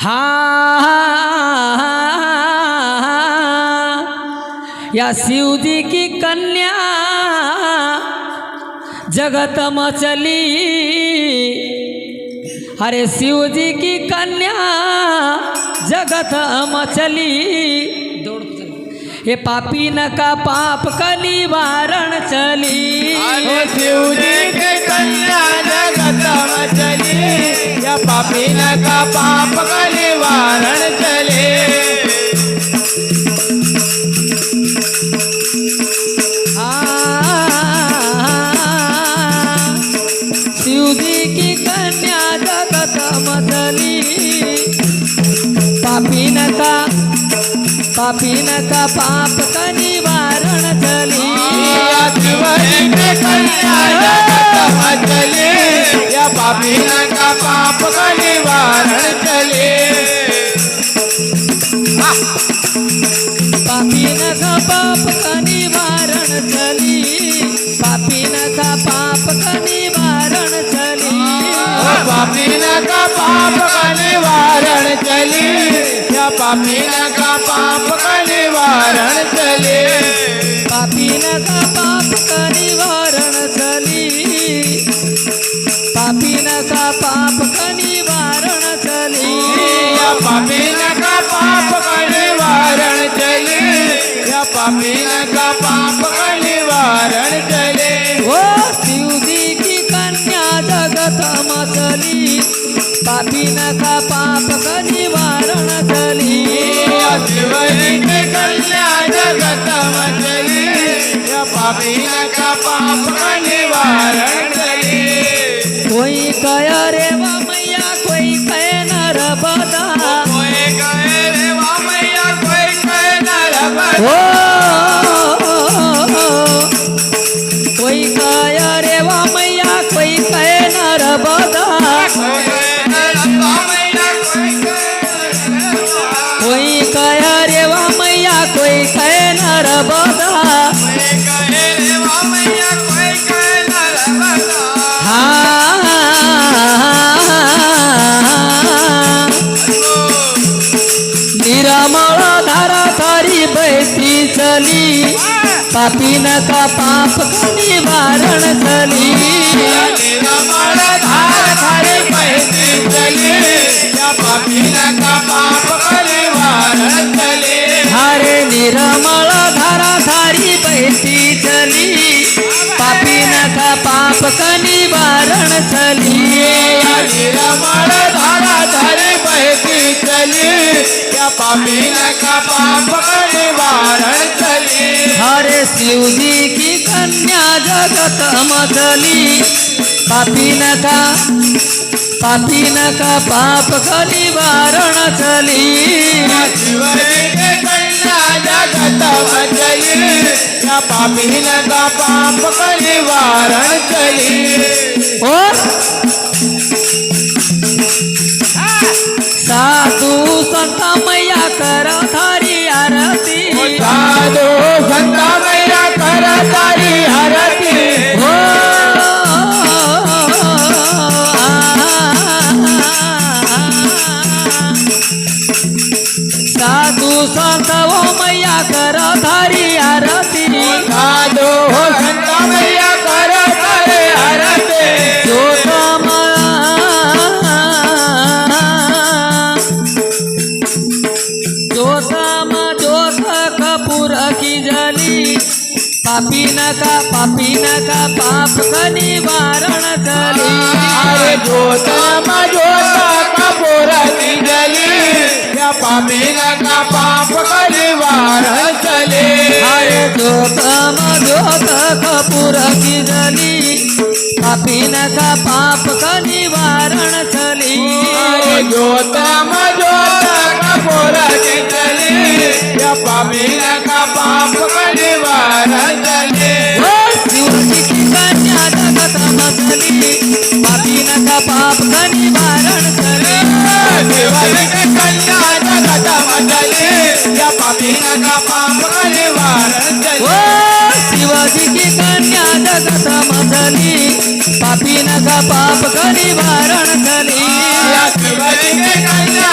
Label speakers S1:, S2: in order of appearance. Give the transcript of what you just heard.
S1: हा या शिवजी की कन्या जगत मचली। अरे शिवजी की कन्या जगत मचली। ये पापी न का पाप का निवारण चली।
S2: शिवजी की कन्या जगत मचली। या पापी न का पाप का निवारण चले।
S1: शिवजी की कन्या जगत मचली। पापी न का पाप का निवारण चली।
S2: शिवजी की कन्या जगत मचली। या पापी न का पाप का निवारण चले।
S1: पापी न का पाप का निवारण चली। पापी न का पाप का निवारण चली।
S2: पापी न का पाप का निवारण चली। या पापी न का पाप का निवारण चले।
S1: पापी न का पाप का निवारण चली। पापी न का पाप का निवारण चली।
S2: या पापी न का पाप का निवारण चले। या पापी न का पाप का निवारण चले।
S1: ओ शिवजी की कन्या जगत मचली। पापी न का पाप का निवारण चली।
S2: शिवजी की कन्या जगत मचली। या पापी न का पाप का निवारण चले।
S1: कोई कह रे वा मैया कोई कह नर बदा।
S2: कोई कहे रे वाह मैया कोई कहे नर
S1: ओ
S2: बदा।
S1: कोई कह रे वा मैया कोई कह नर बदा।
S2: कोई कहे नर वाह मैया कोई कहे नर बदा।
S1: कोई कह रे वा मैया कोई कह नर बदा।
S2: कोई कहे रे वाह मैया कोई कहे नर बदा।
S1: निरामळ धारा थारी बहती चली। पापी न का पाप का निवारण चली।
S2: निरामळ धार थारी बहती चली। या पापी न का पाप का निवारण चले।
S1: हरे निरामळ धारा थारी बहती चली। पापी न का पाप का निवारण चली।
S2: निरामळ धारा थारी बहती चली। या पापी न का पाप का निवारण चले।
S1: हरे शिवजी की कन्या जगत मचली। पापी न का पाप का निवारण चली।
S2: शिवजी की कन्या जगत मचली। या पापी न का पाप का निवारण चली।
S1: साधु संत मैया कर थारी आरती।
S2: साधु संत मैया कर तारी आरती।
S1: साधु संत वो मैया कर थारी आरती।
S2: साधु संत मैया कर तारी आरती।
S1: जोत कपूर की जली। पापी न का पाप का निवारण चली।
S2: अरे जोत कपूर की जली। या पापी न का पाप का निवारण चले।
S1: अरे जोत कपूर की जली। पापी न का पाप का निवारण चली।
S2: अरे जोत कपूर की जली। या पापी न का पाप का निवारण चले।
S1: शिवजी की कन्या जगत मचली। पापी न का पाप का निवारण चली।
S2: शिवजी की कन्या जगत मचली। या पापी न का पाप का निवारण चले।
S1: शिवजी की कन्या जगत मचली। पापी न का पाप का निवारण चली।
S2: शिवजी की कन्या